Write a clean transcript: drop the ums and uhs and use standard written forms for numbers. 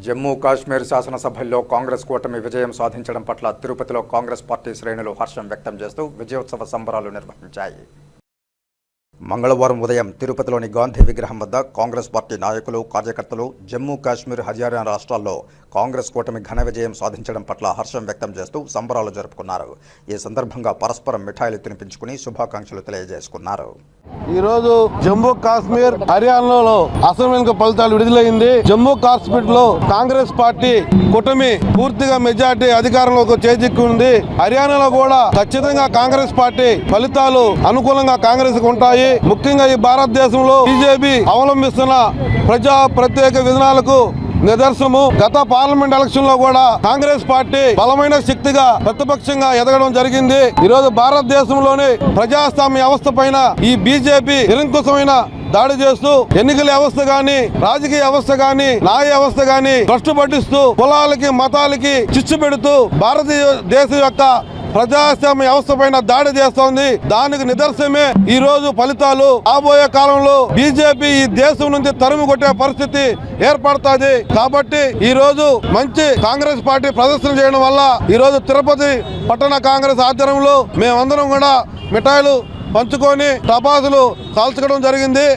జమ్మూ కాశ్మీర్ శాసనసభల్లో కాంగ్రెస్ కూటమి విజయం సాధించడం పట్ల తిరుపతిలో కాంగ్రెస్ పార్టీ శ్రేణులు హర్షం వ్యక్తం చేస్తూ విజయోత్సవ సంబరాలు నిర్వహించాయి. మంగళవారం ఉదయం తిరుపతిలోని గాంధీ విగ్రహం వద్ద కాంగ్రెస్ పార్టీ నాయకులు, కార్యకర్తలు జమ్మూ కాశ్మీర్, హర్యానా రాష్ట్రాల్లో కాంగ్రెస్ కూటమి ఘన విజయం సాధించడం పట్ల హర్షం వ్యక్తం చేస్తూ సంబరాలు జరుపుకున్నారు. ఈ సందర్భంగా పరస్పరం మిఠాయిలు తినిపించుకుని శుభాకాంక్షలు తెలియజేసుకున్నారు. ఈరోజు జమ్మూ కాశ్మీర్, హర్యానాలో అసెంబ్లీ ఎన్నికల ఫలితాలు విడుదలైంది. జమ్మూ కాశ్మీర్ లో కాంగ్రెస్ పార్టీ కూటమి పూర్తిగా మెజార్టీ అధికారంలోకి చేజిక్కింది. హర్యానాలో కూడా ఖచ్చితంగా కాంగ్రెస్ పార్టీ ఫలితాలు అనుకూలంగా కాంగ్రెస్ కు ఉంటాయి. ముఖ్యంగా ఈ భారతదేశంలో బీజేపీ అవలంబిస్తున్న ప్రజా ప్రత్యేక విధానాలకు నిదర్శనము. గత పార్లమెంట్ ఎలక్షన్ లో కూడా కాంగ్రెస్ పార్టీ బలమైన శక్తిగా ప్రతిపక్షంగా ఎదగడం జరిగింది. ఈరోజు భారతదేశంలోని ప్రజాస్వామ్య వ్యవస్థ పైన ఈ బీజేపీ నిరంకుశమైన దాడి చేస్తూ ఎన్నికల వ్యవస్థ గాని, రాజకీయ వ్యవస్థ గాని, న్యాయ వ్యవస్థ గాని భ్రష్టు పట్టిస్తూ కులాలకి, మతాలకి చిచ్చు పెడుతూ భారతదేశం యొక్క ప్రజాస్వామ్య వ్యవస్థ పైన దాడి చేస్తోంది. దానికి నిదర్శనమే ఈ రోజు ఫలితాలు. రాబోయే కాలంలో బీజేపీ ఈ దేశం నుంచి తరుము కొట్టే పరిస్థితి ఏర్పడుతుంది. కాబట్టి ఈ రోజు మంచి కాంగ్రెస్ పార్టీ ప్రదర్శన చేయడం వల్ల ఈ రోజు తిరుపతి పట్టణ కాంగ్రెస్ ఆధ్వర్యంలో మేమందరం కూడా మిఠాయిలు పంచుకొని టపాసులు కాల్చుకోవడం జరిగింది.